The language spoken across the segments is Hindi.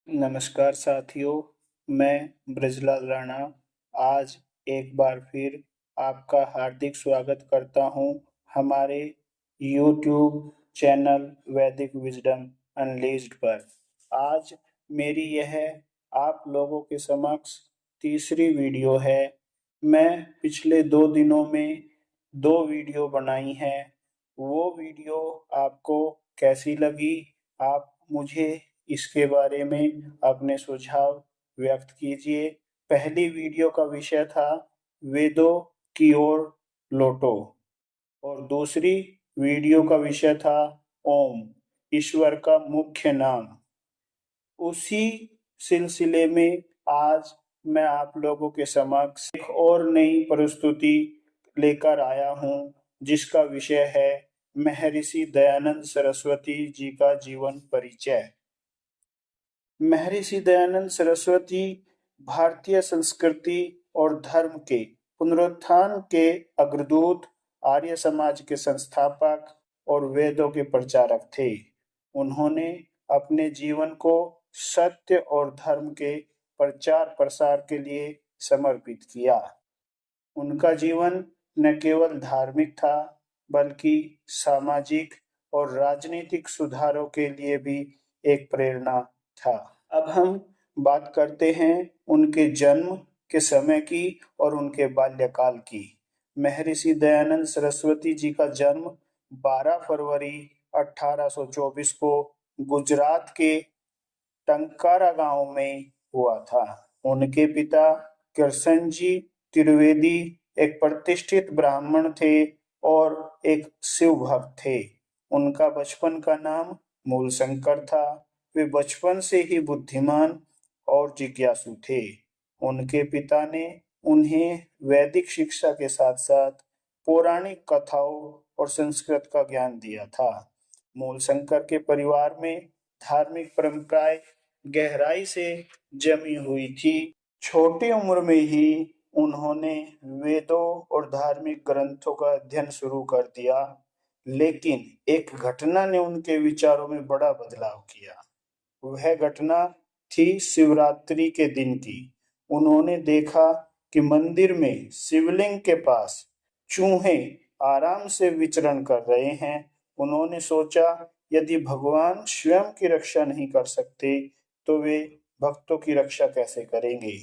नमस्कार साथियों, मैं ब्रजलाल राणा आज एक बार फिर आपका हार्दिक स्वागत करता हूं हमारे यूट्यूब चैनल वैदिक विजडम अनलीज्ड पर। आज मेरी यह आप लोगों के समक्ष तीसरी वीडियो है। मैं पिछले 2 दिनों में 2 वीडियो बनाई हैं। वो वीडियो आपको कैसी लगी, आप मुझे इसके बारे में अपने सुझाव व्यक्त कीजिए। पहली वीडियो का विषय था वेदों की ओर लौटो और दूसरी वीडियो का विषय था ओम, ईश्वर का मुख्य नाम। उसी सिलसिले में आज मैं आप लोगों के समक्ष एक और नई प्रस्तुति लेकर आया हूं, जिसका विषय है महर्षि दयानंद सरस्वती जी का जीवन परिचय। महर्षि दयानंद सरस्वती भारतीय संस्कृति और धर्म के पुनरुत्थान के अग्रदूत, आर्य समाज के संस्थापक और वेदों के प्रचारक थे। उन्होंने अपने जीवन को सत्य और धर्म के प्रचार प्रसार के लिए समर्पित किया। उनका जीवन न केवल धार्मिक था, बल्कि सामाजिक और राजनीतिक सुधारों के लिए भी एक प्रेरणा था। अब हम बात करते हैं उनके जन्म के समय की और उनके बाल्यकाल की। महर्षि दयानंद सरस्वती जी का जन्म 12 फरवरी 1824 को गुजरात के टंकारा गांव में हुआ था। उनके पिता कृष्णजी त्रिवेदी एक प्रतिष्ठित ब्राह्मण थे और एक शिव भक्त थे। उनका बचपन का नाम मूलशंकर था। वे बचपन से ही बुद्धिमान और जिज्ञासु थे। उनके पिता ने उन्हें वैदिक शिक्षा के साथ साथ पौराणिक कथाओं और संस्कृत का ज्ञान दिया था। मूलशंकर के परिवार में धार्मिक परंपराएं गहराई से जमी हुई थी। छोटी उम्र में ही उन्होंने वेदों और धार्मिक ग्रंथों का अध्ययन शुरू कर दिया, लेकिन एक घटना ने उनके विचारों में बड़ा बदलाव किया। वह घटना थी शिवरात्रि के दिन की। उन्होंने देखा कि मंदिर में शिवलिंग के पास चूहे आराम से विचरण कर रहे हैं। उन्होंने सोचा, यदि भगवान स्वयं की रक्षा नहीं कर सकते तो वे भक्तों की रक्षा कैसे करेंगे।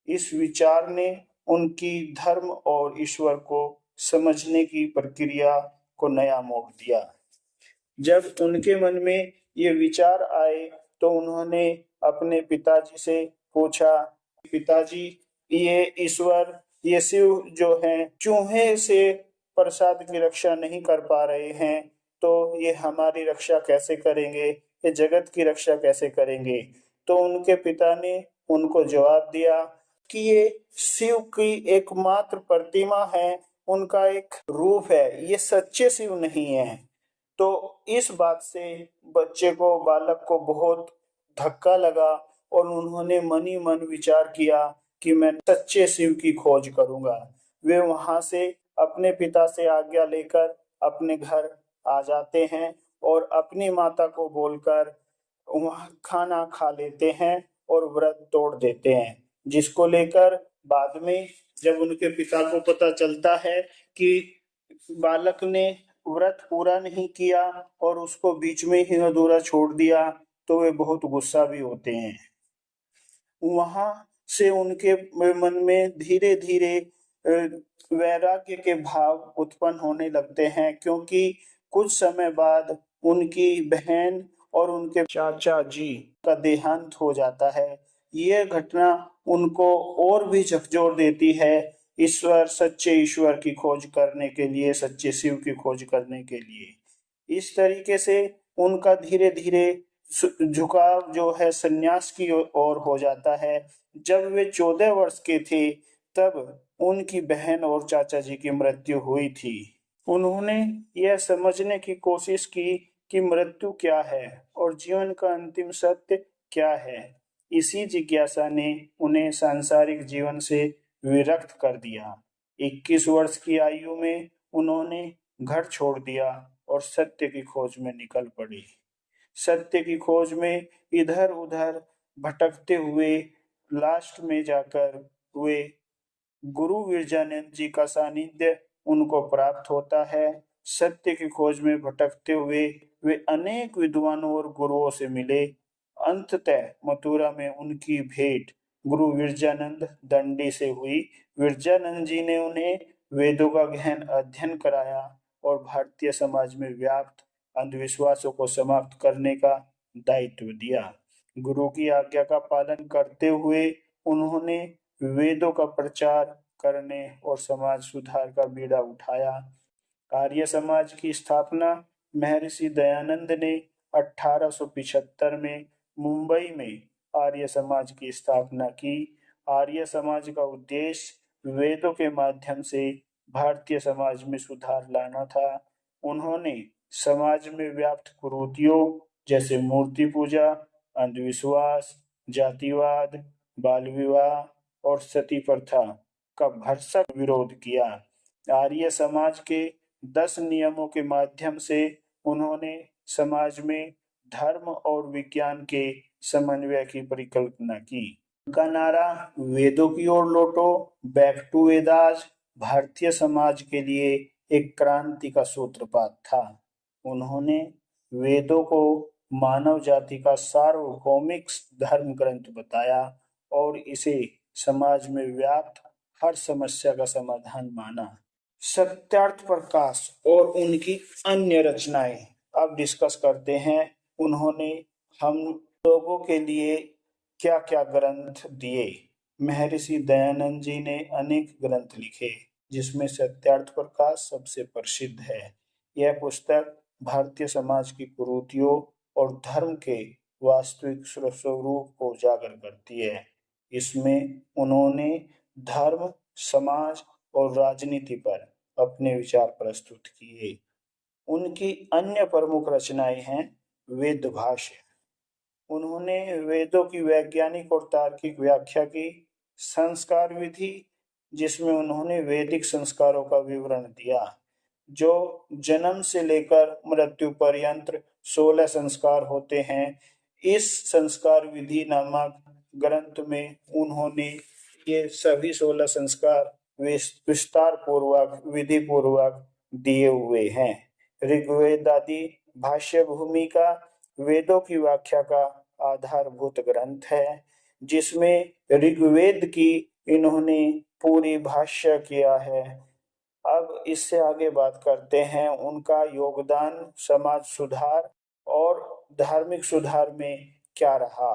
इस विचार ने उनकी धर्म और ईश्वर को समझने की प्रक्रिया को नया मोड़ दिया। जब उनके मन में ये विचार आए तो उन्होंने अपने पिताजी से पूछा, पिताजी, ये ईश्वर, ये शिव जो हैं, चूहे से प्रसाद की रक्षा नहीं कर पा रहे हैं, तो ये हमारी रक्षा कैसे करेंगे, ये जगत की रक्षा कैसे करेंगे। तो उनके पिता ने उनको जवाब दिया कि ये शिव की एकमात्र प्रतिमा है, उनका एक रूप है, ये सच्चे शिव नहीं है। तो इस बात से बच्चे को, बालक को बहुत धक्का लगा और उन्होंने मन ही मन विचार किया कि मैं सच्चे शिव की खोज करूंगा। वे वहां से अपने पिता से आज्ञा लेकर अपने घर आ जाते हैं और अपनी माता को बोलकर वहां खाना खा लेते हैं और व्रत तोड़ देते हैं, जिसको लेकर बाद में जब उनके पिता को पता चलता है कि बालक ने व्रत पूरा नहीं किया और उसको बीच में ही अधूरा छोड़ दिया, तो वे बहुत गुस्सा भी होते हैं। वहां से उनके मन में धीरे धीरे वैराग्य के भाव उत्पन्न होने लगते हैं, क्योंकि कुछ समय बाद उनकी बहन और उनके चाचा जी का देहांत हो जाता है। यह घटना उनको और भी झकझोर देती है सच्चे ईश्वर की खोज करने के लिए, सच्चे शिव की खोज करने के लिए। इस तरीके से उनका धीरे धीरे झुकाव जो है संन्यास की ओर हो जाता है। जब वे 14 वर्ष के थे तब उनकी बहन और चाचा जी की मृत्यु हुई थी। उन्होंने यह समझने की कोशिश की कि मृत्यु क्या है और जीवन का अंतिम सत्य क्या है। इसी जिज्ञासा ने उन्हें सांसारिक जीवन से विरक्त कर दिया। 21 वर्ष की आयु में उन्होंने घर छोड़ दिया और सत्य की खोज में निकल पड़ी। सत्य की खोज में इधर उधर भटकते हुए लास्ट में जाकर वे गुरु विरजानंद जी का सानिध्य उनको प्राप्त होता है। सत्य की खोज में भटकते हुए वे अनेक विद्वानों और गुरुओं से मिले। अंततः मथुरा में उनकी भेंट गुरु विरजानंद दंडी से हुई। विरजानंद जी ने उन्हें वेदों का गहन अध्ययन कराया और भारतीय समाज में व्याप्त अंधविश्वासों को समाप्त करने का दायित्व दिया। गुरु की आज्ञा का पालन करते हुए उन्होंने वेदों का प्रचार करने और समाज सुधार का बीड़ा उठाया। आर्य समाज की स्थापना महर्षि दयानंद ने 1875 में मुंबई में आर्य समाज की स्थापना की। आर्य समाज का उद्देश्य वेदों के माध्यम से भारतीय समाज में सुधार लाना था। उन्होंने समाज में व्याप्त कुरीतियों जैसे मूर्ति पूजा, अंधविश्वास, जातिवाद, बाल विवाह और सती प्रथा का भरसक विरोध किया। आर्य समाज के 10 नियमों के माध्यम से उन्होंने समाज में धर्म और विज्ञान के समन्वय की परिकल्पना की। उनका नारा वेदों की ओर लौटो, बैक टू वेदास, भारतीय समाज के लिए एक क्रांति का सूत्रपात था। उन्होंने वेदों को मानव जाति का सार्वभौमिक धर्म ग्रंथ बताया और इसे समाज में व्याप्त हर समस्या का समाधान माना। सत्यार्थ प्रकाश और उनकी अन्य रचनाएं अब डिस्कस करते हैं। उन्होंने हम लोगों के लिए क्या क्या ग्रंथ दिए। महर्षि दयानंद जी ने अनेक ग्रंथ लिखे जिसमें सत्यार्थ प्रकाश सबसे प्रसिद्ध है। यह पुस्तक भारतीय समाज की कुरीतियों और धर्म के वास्तविक स्वरूप को उजागर करती है। इसमें उन्होंने धर्म, समाज और राजनीति पर अपने विचार प्रस्तुत किए। उनकी अन्य प्रमुख रचनाएं हैं वेद भाष्य। उन्होंने वेदों की वैज्ञानिक और तार्किक व्याख्या की। संस्कार विधि, जिसमें उन्होंने वैदिक संस्कारों का विवरण दिया। जो जन्म से लेकर मृत्यु पर्यंत 16 संस्कार होते हैं। इस संस्कार विधि नामक ग्रंथ में उन्होंने ये सभी 16 संस्कार विस्तार पूर्वक विधि पूर्वक दिए हुए हैं। ऋग्वेद आदि भाष्य भूमिका वेदों की व्याख्या का आधारभूत ग्रंथ है, जिसमें ऋग्वेद की इन्होंने पूरी भाष्य किया है। अब इससे आगे बात करते हैं उनका योगदान समाज सुधार और धार्मिक सुधार में क्या रहा।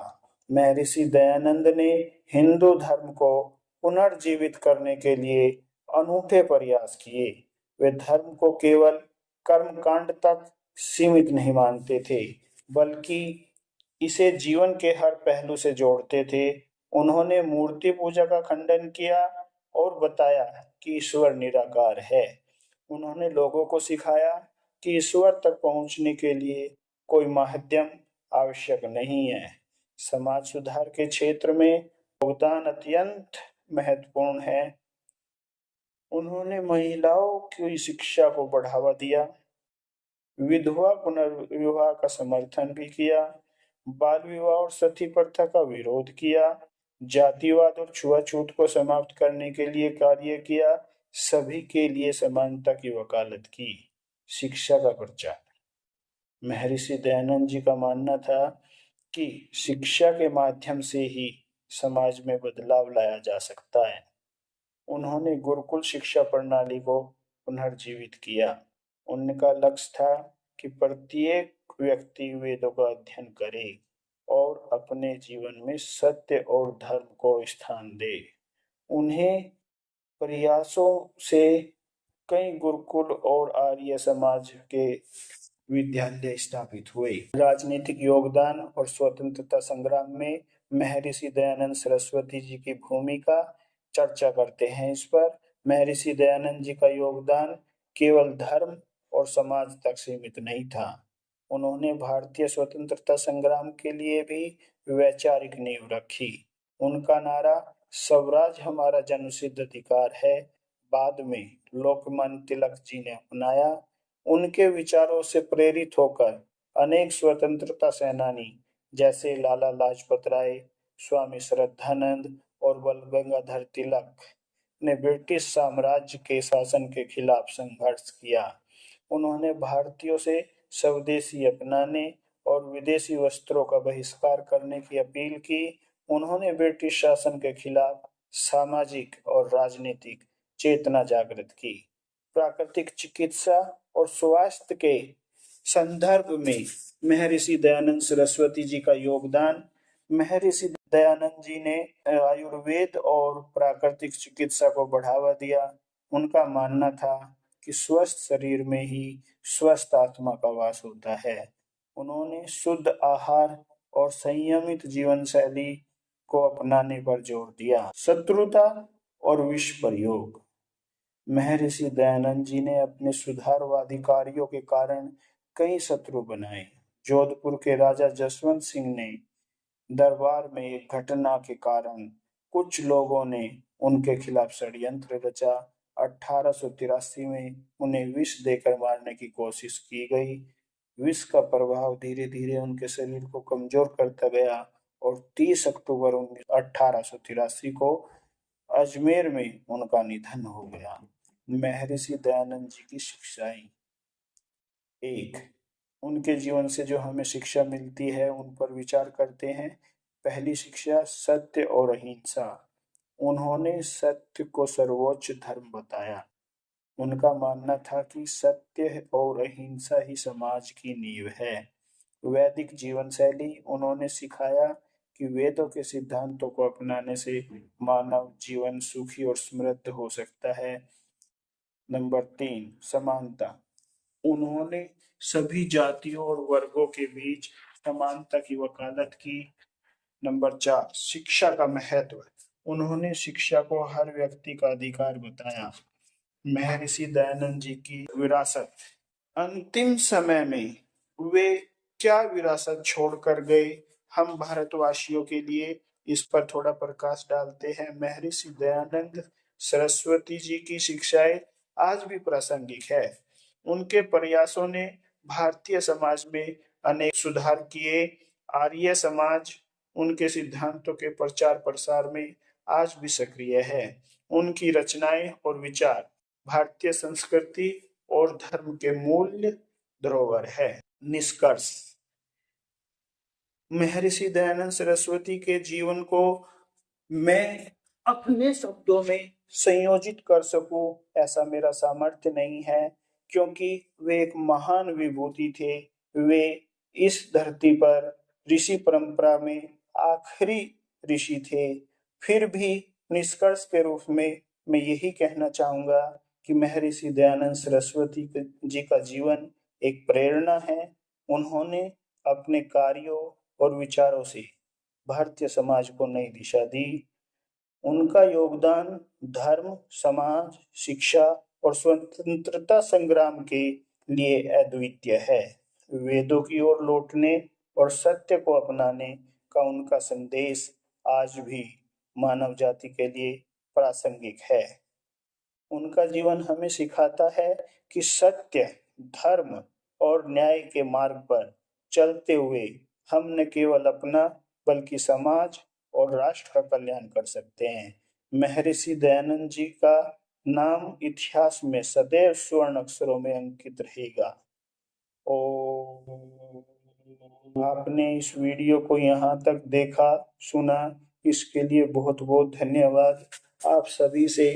महर्षि दयानंद ने हिंदू धर्म को पुनर्जीवित करने के लिए अनूठे प्रयास किए। वे धर्म को केवल कर्मकांड तक सीमित नहीं मानते थे, बल्कि इसे जीवन के हर पहलू से जोड़ते थे। उन्होंने मूर्ति पूजा का खंडन किया और बताया कि ईश्वर निराकार है। उन्होंने लोगों को सिखाया कि ईश्वर तक पहुंचने के लिए कोई माध्यम आवश्यक नहीं है। समाज सुधार के क्षेत्र में योगदान अत्यंत महत्वपूर्ण है। उन्होंने महिलाओं की शिक्षा को बढ़ावा दिया, विधवा पुनर्विवाह का समर्थन भी किया, बाल विवाह और सती प्रथा का विरोध किया, जातिवाद और छुआछूत को समाप्त करने के लिए कार्य किया, सभी के लिए समानता की वकालत की, शिक्षा का प्रचार। महर्षि दयानंद जी का मानना था कि शिक्षा के माध्यम से ही समाज में बदलाव लाया जा सकता है। उन्होंने गुरुकुल शिक्षा प्रणाली को पुनर्जीवित किया। उनका लक्ष्य था कि प्रत्येक व्यक्ति वेदों का अध्ययन करे और अपने जीवन में सत्य और धर्म को स्थान दे। उन्हें प्रयासों से कई गुरुकुल और आर्य समाज के विद्यालय स्थापित हुए। राजनीतिक योगदान और स्वतंत्रता संग्राम में महर्षि दयानंद सरस्वती जी की भूमिका चर्चा करते हैं। इस पर महर्षि दयानंद जी का योगदान केवल धर्म और समाज तक सीमित नहीं था। उन्होंने भारतीय स्वतंत्रता संग्राम के लिए भी वैचारिक नींव रखी। उनका नारा स्वराज हमारा जन्मसिद्ध अधिकार है बाद में लोकमान्य तिलक जी ने अपनाया। उनके विचारों से प्रेरित होकर अनेक स्वतंत्रता सेनानी जैसे लाला लाजपत राय, स्वामी श्रद्धानंद और बाल गंगाधर तिलक ने ब्रिटिश साम्राज्य के शासन के खिलाफ संघर्ष किया। उन्होंने भारतीयों से स्वदेशी अपनाने और विदेशी वस्त्रों का बहिष्कार करने की अपील की। उन्होंने ब्रिटिश शासन के खिलाफ सामाजिक और राजनीतिक चेतना जागृत की। प्राकृतिक चिकित्सा और स्वास्थ्य के संदर्भ में महर्षि दयानंद सरस्वती जी का योगदान। महर्षि दयानंद जी ने आयुर्वेद और प्राकृतिक चिकित्सा को बढ़ावा दिया। उनका मानना था कि स्वस्थ शरीर में ही स्वस्थ आत्मा का वास होता है। उन्होंने शुद्ध आहार और संयमित जीवन शैली को अपनाने पर जोर दिया। शत्रुता और विष प्रयोग। महर्षि दयानंद जी ने अपने सुधारवादी कार्यों के कारण कई शत्रु बनाए। जोधपुर के राजा जसवंत सिंह ने दरबार में एक घटना के कारण कुछ लोगों ने उनके खिलाफ षड्यंत्र रचा। 1883 में उन्हें विष देकर मारने की कोशिश की गई। विष का प्रभाव धीरे धीरे उनके शरीर को कमजोर करता गया और 30 अक्टूबर 1883 को अजमेर में उनका निधन हो गया। महर्षि दयानंद जी की शिक्षाएं। 1. उनके जीवन से जो हमें शिक्षा मिलती है उन पर विचार करते हैं। पहली शिक्षा, सत्य और अहिंसा। उन्होंने सत्य को सर्वोच्च धर्म बताया। उनका मानना था कि सत्य और अहिंसा ही समाज की नींव है। वैदिक जीवन शैली। उन्होंने सिखाया कि वेदों के सिद्धांतों को अपनाने से मानव जीवन सुखी और समृद्ध हो सकता है। नंबर 3, समानता। उन्होंने सभी जातियों और वर्गों के बीच समानता की वकालत की। नंबर 4, शिक्षा का महत्व। उन्होंने शिक्षा को हर व्यक्ति का अधिकार बताया। महर्षि दयानंद जी की विरासत। अंतिम समय में वे क्या विरासत छोड़कर गए, हम भारतवासियों के लिए इस पर थोड़ा प्रकाश डालते हैं। महर्षि दयानंद सरस्वती जी की शिक्षाएं आज भी प्रासंगिक है। उनके प्रयासों ने भारतीय समाज में अनेक सुधार किए। आर्य समाज उनके सिद्धांतों के प्रचार प्रसार में आज भी सक्रिय है। उनकी रचनाएं और विचार भारतीय संस्कृति और धर्म के मूल्य धरोहर है। निष्कर्ष। महर्षि दयानंद सरस्वती के जीवन को मैं अपने शब्दों में संयोजित कर सकूं ऐसा मेरा सामर्थ्य नहीं है, क्योंकि वे एक महान विभूति थे। वे इस धरती पर ऋषि परंपरा में आखिरी ऋषि थे। फिर भी निष्कर्ष के रूप में मैं यही कहना चाहूंगा कि महर्षि दयानंद सरस्वती जी का जीवन एक प्रेरणा है। उन्होंने अपने कार्यों और विचारों से भारतीय समाज को नई दिशा दी। उनका योगदान धर्म, समाज, शिक्षा और स्वतंत्रता संग्राम के लिए अद्वितीय है। वेदों की ओर लौटने और सत्य को अपनाने का उनका संदेश आज भी मानव जाति के लिए प्रासंगिक है। उनका जीवन हमें सिखाता है कि सत्य, धर्म और न्याय के मार्ग पर चलते हुए हम न केवल अपना बल्कि समाज और राष्ट्र का कल्याण कर सकते हैं। महर्षि दयानंद जी का नाम इतिहास में सदैव स्वर्ण अक्षरों में अंकित रहेगा। और आपने इस वीडियो को यहाँ तक देखा, सुना, इसके लिए बहुत बहुत धन्यवाद। आप सभी से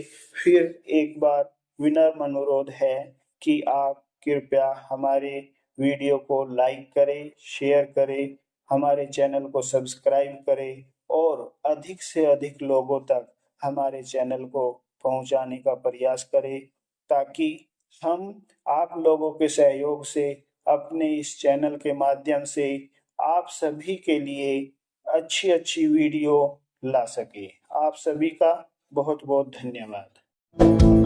फिर एक बार विनम्र अनुरोध है कि आप कृपया हमारे वीडियो को लाइक करें, शेयर करें, हमारे चैनल को सब्सक्राइब करें और अधिक से अधिक लोगों तक हमारे चैनल को पहुंचाने का प्रयास करें, ताकि हम आप लोगों के सहयोग से अपने इस चैनल के माध्यम से आप सभी के लिए अच्छी अच्छी वीडियो ला सके। आप सभी का बहुत बहुत धन्यवाद।